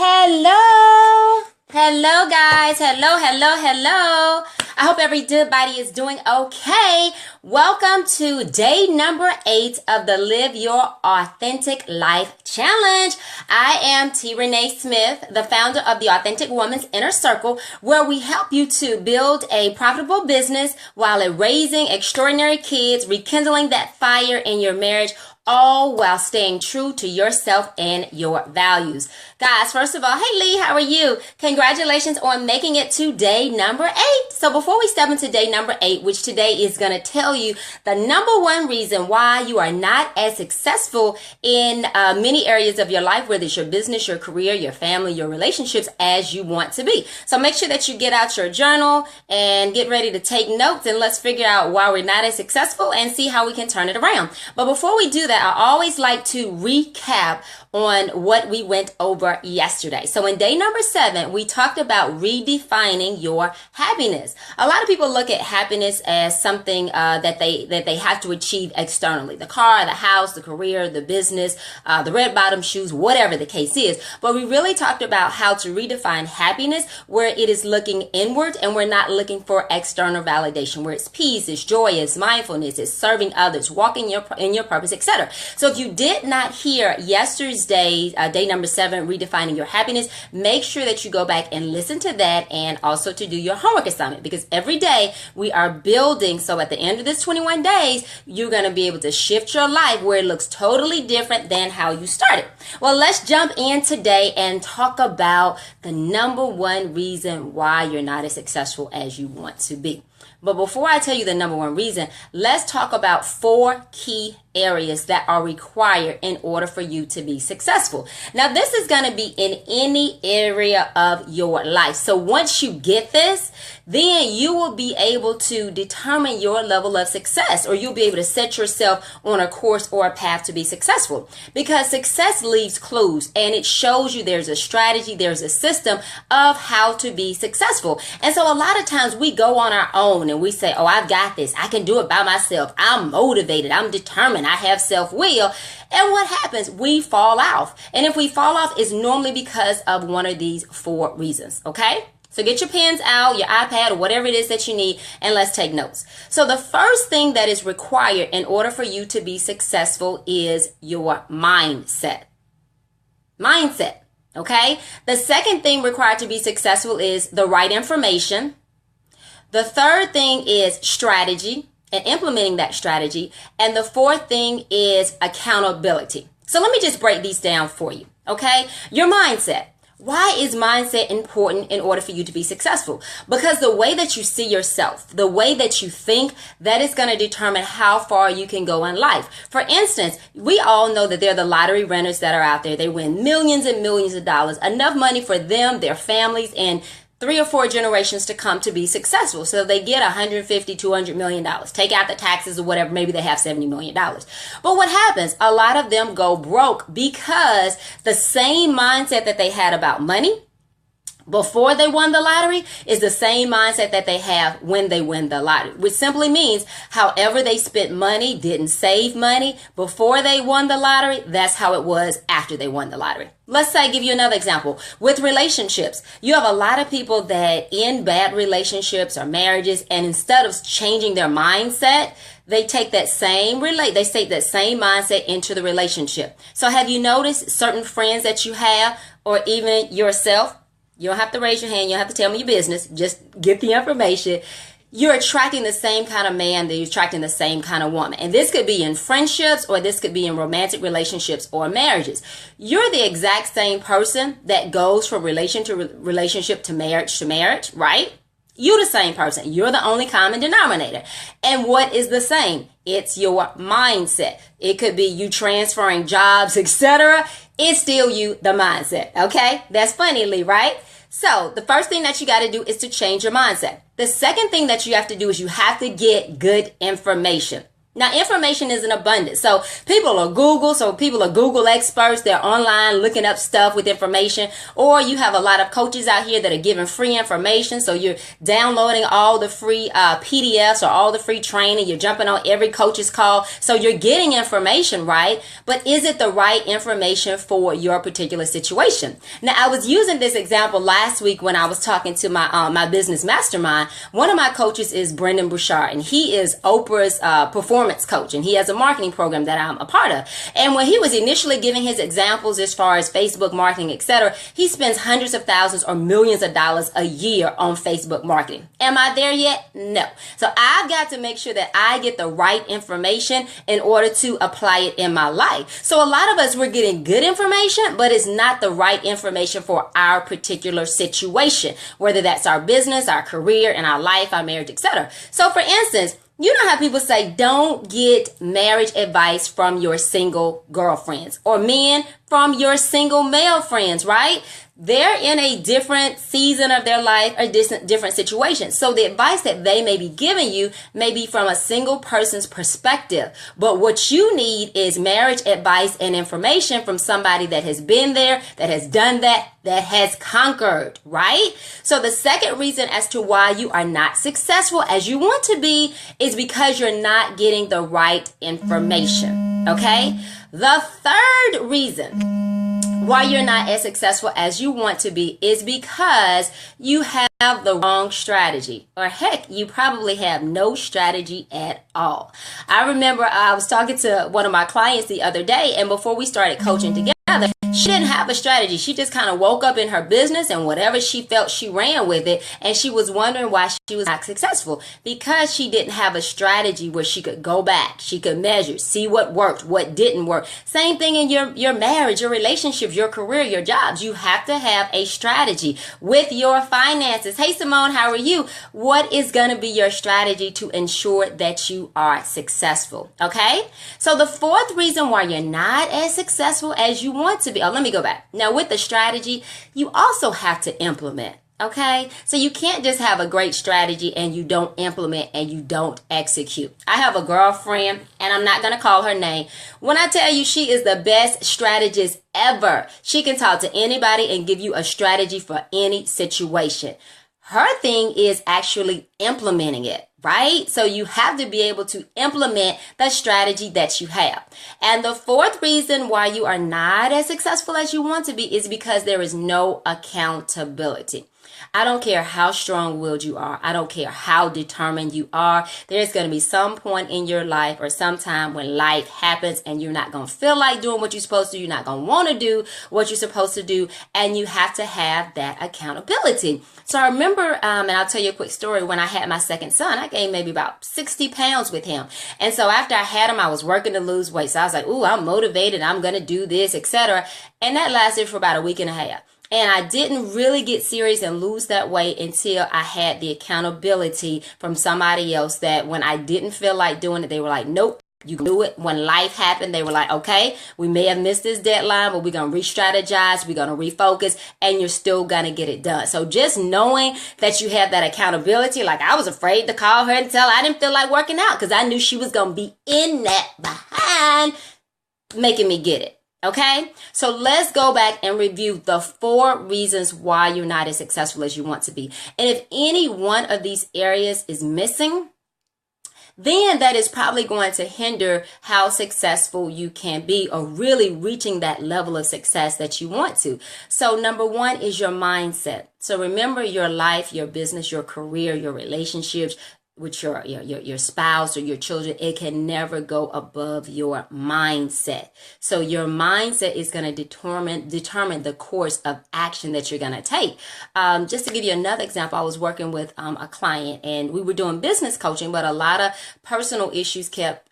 Hello. Hello, guys. Hello. I hope everybody is doing okay. Welcome to day number 8 of the Live Your Authentic Life Challenge. I am T. Renee Smith, the founder of the Authentic Woman's Inner Circle, where we help you to build a profitable business while raising extraordinary kids, rekindling that fire in your marriage, all while staying true to yourself and your values. Guys, first of all, hey Lee, how are you? Congratulations on making it to day number 8. So before we step into day number 8, which today is going to tell you the number one reason why you are not as successful in many areas of your life, whether it's your business, your career, your family, your relationships, as you want to be. So make sure that you get out your journal and get ready to take notes, and let's figure out why we're not as successful and see how we can turn it around. But before we do that, I always like to recap on what we went over yesterday. So in day number 7, we talked about redefining your happiness. A lot of people look at happiness as something that they have to achieve externally. The car, the house, the career, the business, the red bottom shoes, whatever the case is. But we really talked about how to redefine happiness where it is looking inward and we're not looking for external validation, where it's peace, it's joy, it's mindfulness, it's serving others, walking in your purpose, etc. So if you did not hear yesterday's day number 7, redefining your happiness, make sure that you go back and listen to that, and also to do your homework assignment, because every day we are building. So at the end of this 21 days, you're going to be able to shift your life where it looks totally different than how you started. Well, let's jump in today and talk about the number one reason why you're not as successful as you want to be. But before I tell you the number one reason, let's talk about 4 key areas that are required in order for you to be successful. Now, this is going to be in any area of your life. So once you get this, then you will be able to determine your level of success, or you'll be able to set yourself on a course or a path to be successful, because success leaves clues and it shows you there's a strategy, there's a system of how to be successful. And so a lot of times we go on our own and we say, oh, I've got this. I can do it by myself. I'm motivated. I'm determined. I have self-will. And what happens? We fall off. And if we fall off, it's normally because of one of these 4 reasons. Okay? So get your pens out, your iPad, or whatever it is that you need, and let's take notes. So the first thing that is required in order for you to be successful is your mindset. Mindset. Okay? The second thing required to be successful is the right information. The third thing is strategy and implementing that strategy. And the fourth thing is accountability. So let me just break these down for you. Okay? Your mindset. Why is mindset important in order for you to be successful? Because the way that you see yourself, the way that you think, that is going to determine how far you can go in life. For instance, we all know that there are the lottery winners that are out there. They win millions and millions of dollars, enough money for them, their families, and 3 or 4 generations to come to be successful. So they get $150, $200 million. Take out the taxes or whatever. Maybe they have $70 million. But what happens? A lot of them go broke because the same mindset that they had about money before they won the lottery is the same mindset that they have when they win the lottery, which simply means however they spent money, didn't save money before they won the lottery, that's how it was after they won the lottery. Let's say, give you another example. With relationships, you have a lot of people that in bad relationships or marriages, and instead of changing their mindset, they take that same mindset into the relationship. So have you noticed certain friends that you have, or even yourself? You don't have to raise your hand. You don't have to tell me your business. Just get the information. You're attracting the same kind of man, that you're attracting the same kind of woman. And this could be in friendships, or this could be in romantic relationships or marriages. You're the exact same person that goes from relationship to marriage, right? You're the same person. You're the only common denominator. And what is the same? It's your mindset. It could be you transferring jobs, etc. It's still you, the mindset. Okay? That's funny, Lee, right? So the first thing that you got to do is to change your mindset. The second thing that you have to do is you have to get good information. Now, information is in abundance. So people are Google experts. They're online looking up stuff with information. Or you have a lot of coaches out here that are giving free information. So you're downloading all the free PDFs or all the free training. You're jumping on every coach's call. So you're getting information, right? But is it the right information for your particular situation? Now, I was using this example last week when I was talking to my business mastermind. One of my coaches is Brendon Burchard, and he is Oprah's performance coach, and he has a marketing program that I'm a part of. And when he was initially giving his examples as far as Facebook marketing, etc., he spends hundreds of thousands or millions of dollars a year on Facebook marketing. Am I there yet? No. So I've got to make sure that I get the right information in order to apply it in my life. So a lot of us, we're getting good information, but it's not the right information for our particular situation, whether that's our business, our career, and our life, our marriage, etc. So for instance, you know how people say, don't get marriage advice from your single girlfriends, or men from your single male friends, right? They're in a different season of their life or different situations. So the advice that they may be giving you may be from a single person's perspective. But what you need is marriage advice and information from somebody that has been there, that has done that has conquered, right? So the second reason as to why you are not successful as you want to be is because you're not getting the right information, okay? The third reason why you're not as successful as you want to be is because you have the wrong strategy, or heck, you probably have no strategy at all. I remember I was talking to one of my clients the other day, and before we started coaching together, she didn't have a strategy. She just kind of woke up in her business, and whatever she felt, she ran with it. And she was wondering why she was not successful, because she didn't have a strategy where she could go back, she could measure, see what worked, what didn't work. Same thing in your marriage, your relationships, your career, your jobs. You have to have a strategy with your finances. Hey, Simone, how are you? What is going to be your strategy to ensure that you are successful? Okay. So the fourth reason why you're not as successful as you want to be. Oh, let me go back. Now, with the strategy, you also have to implement. Okay, so you can't just have a great strategy and you don't implement and you don't execute. I have a girlfriend, and I'm not going to call her name. When I tell you she is the best strategist ever, she can talk to anybody and give you a strategy for any situation. Her thing is actually implementing it, right? So you have to be able to implement the strategy that you have. And the fourth reason why you are not as successful as you want to be is because there is no accountability. I don't care how strong-willed you are. I don't care how determined you are. There's going to be some point in your life or some time when life happens and you're not going to feel like doing what you're supposed to. You're not going to want to do what you're supposed to do. And you have to have that accountability. So I remember, and I'll tell you a quick story. When I had my second son, I gained maybe about 60 pounds with him. And so after I had him, I was working to lose weight. So I was like, ooh, I'm motivated. I'm going to do this, etc. And that lasted for about a week and a half. And I didn't really get serious and lose that weight until I had the accountability from somebody else that when I didn't feel like doing it, they were like, nope, you can do it. When life happened, they were like, okay, we may have missed this deadline, but we're going to re-strategize. We're going to refocus, and you're still going to get it done. So just knowing that you have that accountability, like I was afraid to call her and tell her I didn't feel like working out because I knew she was going to be in that behind making me get it. Okay, so let's go back and review the 4 reasons why you're not as successful as you want to be. And if any one of these areas is missing, then that is probably going to hinder how successful you can be or really reaching that level of success that you want to. So number 1 is your mindset. So remember, your life, your business, your career, your relationships with your spouse or your children, it can never go above your mindset. So your mindset is going to determine the course of action that you're going to take. Just to give you another example, I was working with a client, and we were doing business coaching, but a lot of personal issues kept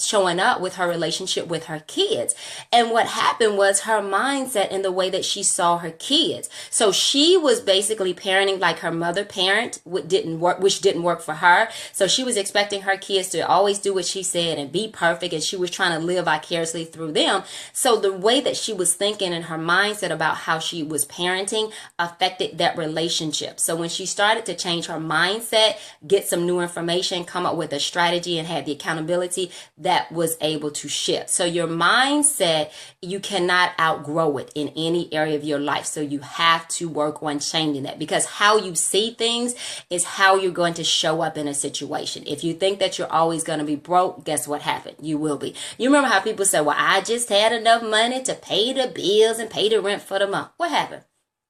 showing up with her relationship with her kids. And what happened was her mindset and the way that she saw her kids. So she was basically parenting like her mother parent, which didn't work for her. her. So she was expecting her kids to always do what she said and be perfect, and she was trying to live vicariously through them. So the way that she was thinking and her mindset about how she was parenting affected that relationship. So when she started to change her mindset, get some new information, come up with a strategy, and had the accountability, that was able to shift. So your mindset, you cannot outgrow it in any area of your life. So you have to work on changing that, because how you see things is how you're going to show up in a situation. If you think that you're always going to be broke, guess what happened? You will be. You remember how people say, well, I just had enough money to pay the bills and pay the rent for the month. What happened?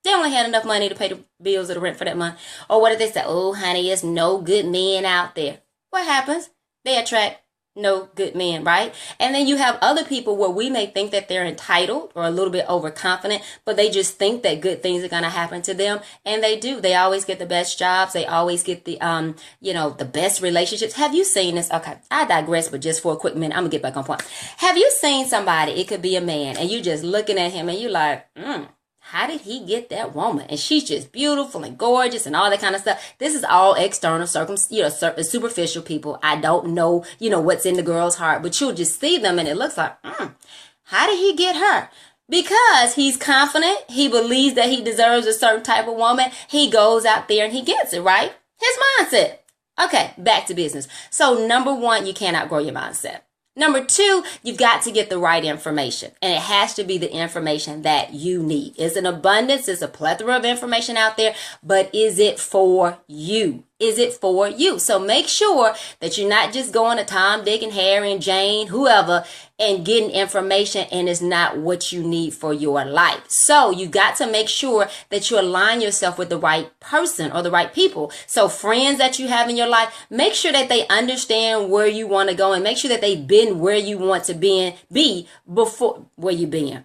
They only had enough money to pay the bills or the rent for that month. Or what did they say? Oh, honey, there's no good men out there. What happens? They attract no good men, right? And then you have other people where we may think that they're entitled or a little bit overconfident, but they just think that good things are going to happen to them. And they do. They always get the best jobs. They always get the, the best relationships. Have you seen this? Okay, I digress, but just for a quick minute, I'm gonna get back on point. Have you seen somebody, it could be a man, and you just looking at him and you like, how did he get that woman? And she's just beautiful and gorgeous and all that kind of stuff. This is all external, superficial people. I don't know, what's in the girl's heart, but you'll just see them and it looks like, how did he get her? Because he's confident. He believes that he deserves a certain type of woman. He goes out there and he gets it, right? His mindset. Okay, back to business. So number one, you can't outgrow your mindset. Number two, you've got to get the right information, and it has to be the information that you need. It's an abundance. It's a plethora of information out there, but is it for you? Is it for you? So make sure that you're not just going to Tom, Dick, and Harry, and Jane, whoever, and getting information and it's not what you need for your life. So you got to make sure that you align yourself with the right person or the right people. So friends that you have in your life, make sure that they understand where you want to go and make sure that they've been where you want to be before where you've been.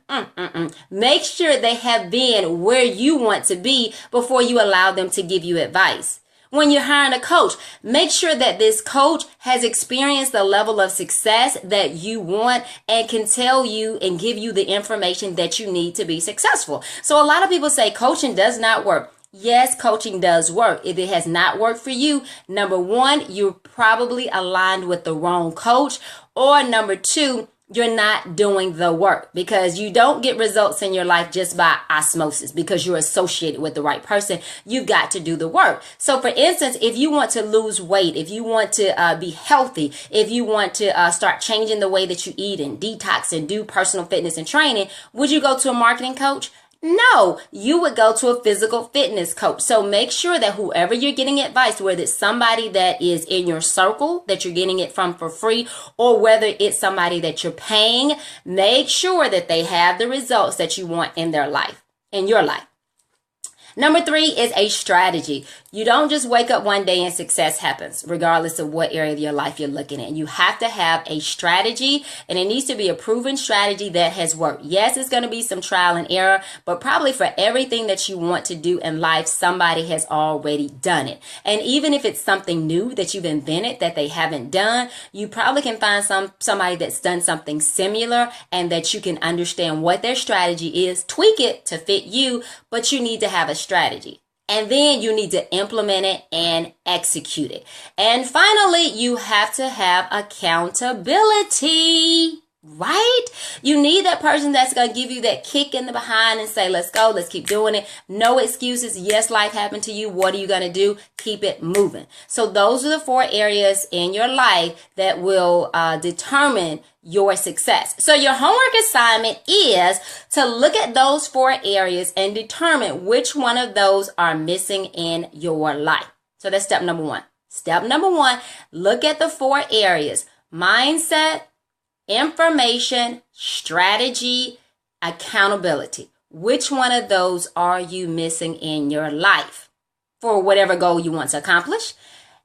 Make sure they have been where you want to be before you allow them to give you advice. When you're hiring a coach, make sure that this coach has experienced the level of success that you want and can tell you and give you the information that you need to be successful. So a lot of people say coaching does not work. Yes, coaching does work. If it has not worked for you, number one, you're probably aligned with the wrong coach, or number two, you're not doing the work, because you don't get results in your life just by osmosis because you're associated with the right person. You've got to do the work. So for instance, if you want to lose weight, if you want to be healthy, if you want to start changing the way that you eat and detox and do personal fitness and training, would you go to a marketing coach? No, you would go to a physical fitness coach. So make sure that whoever you're getting advice, whether it's somebody that is in your circle that you're getting it from for free, or whether it's somebody that you're paying, make sure that they have the results that you want in their life, in your life. Number three is a strategy. You don't just wake up one day and success happens, regardless of what area of your life you're looking at. You have to have a strategy, and it needs to be a proven strategy that has worked. Yes, it's going to be some trial and error, but probably for everything that you want to do in life, somebody has already done it. And even if it's something new that you've invented that they haven't done, you probably can find somebody that's done something similar and that you can understand what their strategy is, tweak it to fit you, but you need to have a strategy. And then you need to implement it and execute it. And finally, you have to have accountability, right? You need that person that's going to give you that kick in the behind and say, let's go, let's keep doing it. No excuses. Yes, life happened to you. What are you going to do? Keep it moving. So those are the 4 areas in your life that will determine your success. So your homework assignment is to look at those 4 areas and determine which one of those are missing in your life. So that's step number 1. Step number 1, look at the 4 areas: mindset, information, strategy, accountability. Which one of those are you missing in your life for whatever goal you want to accomplish?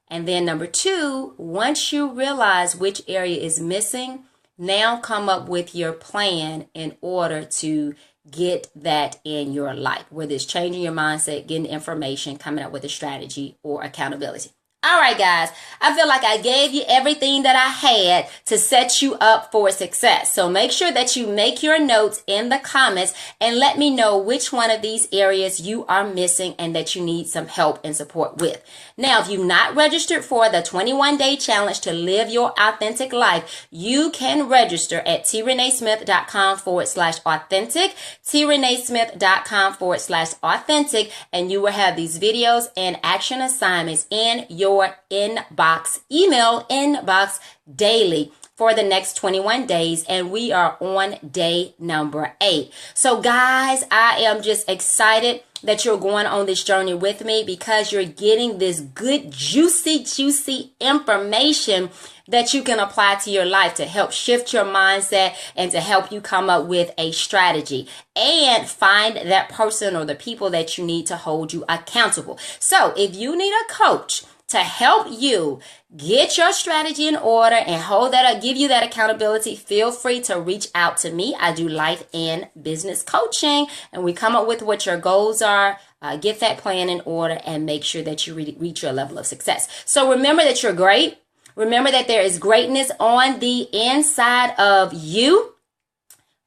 And then number 2, once you realize which area is missing, now come up with your plan in order to get that in your life, whether it's changing your mindset, getting information, coming up with a strategy, or accountability. All right, guys, I feel like I gave you everything that I had to set you up for success. So make sure that you make your notes in the comments and let me know which one of these areas you are missing and that you need some help and support with. Now, if you've not registered for the 21-day challenge to live your authentic life, you can register at trenesmith.com/authentic, trenesmith.com/authentic, and you will have these videos and action assignments in your email inbox daily for the next 21 days, and we are on day number 8. So guys, I am just excited that you're going on this journey with me because you're getting this good, juicy information that you can apply to your life to help shift your mindset and to help you come up with a strategy and find that person or the people that you need to hold you accountable. So if you need a coach to help you get your strategy in order and hold that up, give you that accountability, feel free to reach out to me. I do life and business coaching, and we come up with what your goals are, get that plan in order, and make sure that you reach your level of success. So remember that you're great. Remember that there is greatness on the inside of you.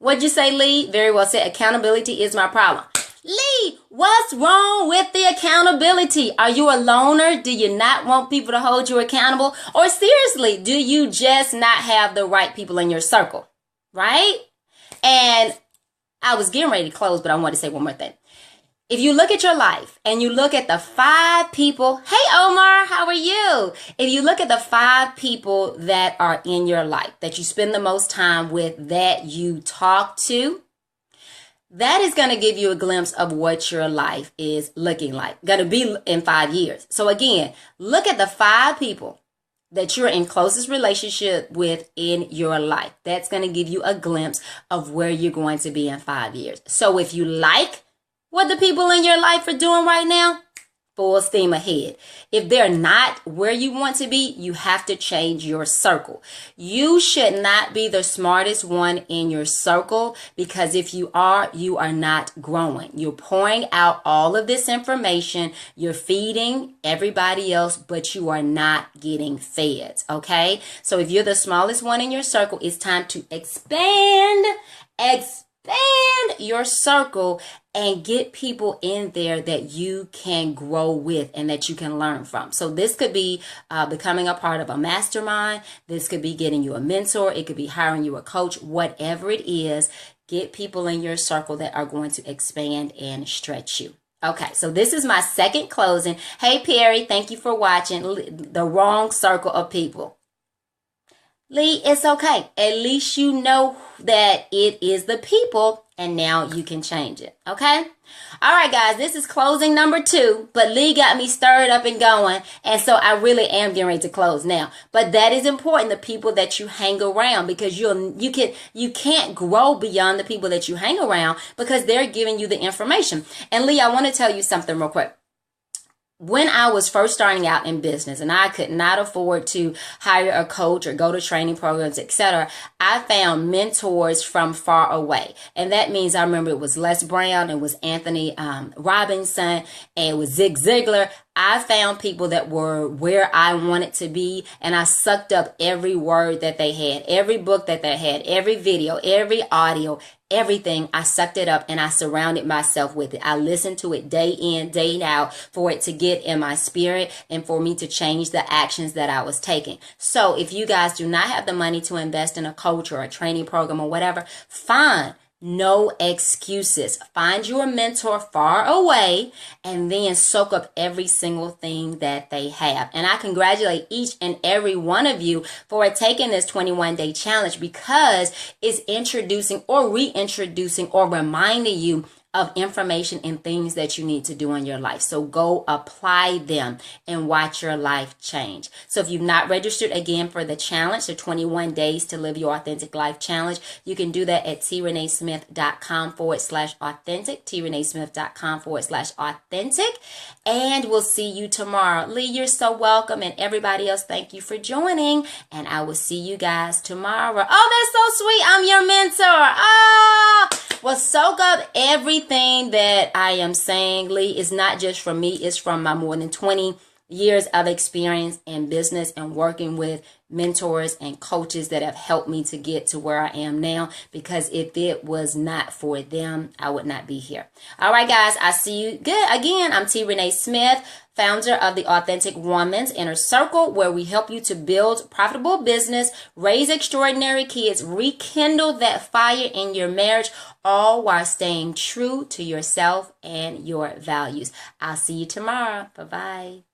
What'd you say, Lee? Very well said. Accountability is my problem. Lee, what's wrong with the accountability? Are you a loner? Do you not want people to hold you accountable? Or seriously, do you just not have the right people in your circle? Right? And I was getting ready to close, but I want to say one more thing. If you look at your life and you look at the 5 people, hey Omar, how are you? If you look at the 5 people that are in your life, that you spend the most time with, that you talk to, that is going to give you a glimpse of what your life is looking like, going to be in 5 years. So again, look at the 5 people that you're in closest relationship with in your life. That's going to give you a glimpse of where you're going to be in 5 years. So if you like what the people in your life are doing right now, full steam ahead. If they're not where you want to be, you have to change your circle. You should not be the smartest one in your circle, because if you are not growing. You're pouring out all of this information. You're feeding everybody else, but you are not getting fed. Okay? So if you're the smallest one in your circle, it's time to expand your circle and get people in there that you can grow with and that you can learn from. So this could be becoming a part of a mastermind. This could be getting you a mentor. It could be hiring you a coach. Whatever it is, get people in your circle that are going to expand and stretch you. Okay, so this is my second closing. Hey, Perry, thank you for watching. The wrong circle of people. Lee, it's okay. At least you know that it is the people, and now you can change it. Okay? All right, guys, this is closing number 2, but Lee got me stirred up and going, and so I really am getting ready to close now. But that is important, the people that you hang around, because you can't grow beyond the people that you hang around because they're giving you the information. And Lee, I want to tell you something real quick. When I was first starting out in business and I could not afford to hire a coach or go to training programs, etc., I found mentors from far away. And that means I remember it was Les Brown, it was Anthony Robinson, and it was Zig Ziglar. I found people that were where I wanted to be, and I sucked up every word that they had, every book that they had, every video, every audio, everything. I sucked it up and I surrounded myself with it. I listened to it day in, day out for it to get in my spirit and for me to change the actions that I was taking. So if you guys do not have the money to invest in a coach or a training program or whatever, fine. No excuses. Find your mentor far away and then soak up every single thing that they have. And I congratulate each and every one of you for taking this 21-day challenge, because it's introducing or reintroducing or reminding you of information and things that you need to do in your life. So go apply them and watch your life change. So if you've not registered again for the challenge, the 21 days to live your authentic life challenge, you can do that at trenesmith.com/authentic, trenesmith.com/authentic. And we'll see you tomorrow. Lee, you're so welcome. And everybody else, thank you for joining. And I will see you guys tomorrow. Oh, that's so sweet. I'm your mentor. Oh, well, soak up everything that I am saying, Lee. It's not just from me. It's from my more than 20 years of experience in business and working with mentors and coaches that have helped me to get to where I am now, because if it was not for them, I would not be here. All right, guys, I see you good again. I'm T. Renee Smith, founder of the Authentic Woman's Inner Circle, where we help you to build profitable business, raise extraordinary kids, rekindle that fire in your marriage, all while staying true to yourself and your values. I'll see you tomorrow. Bye-bye.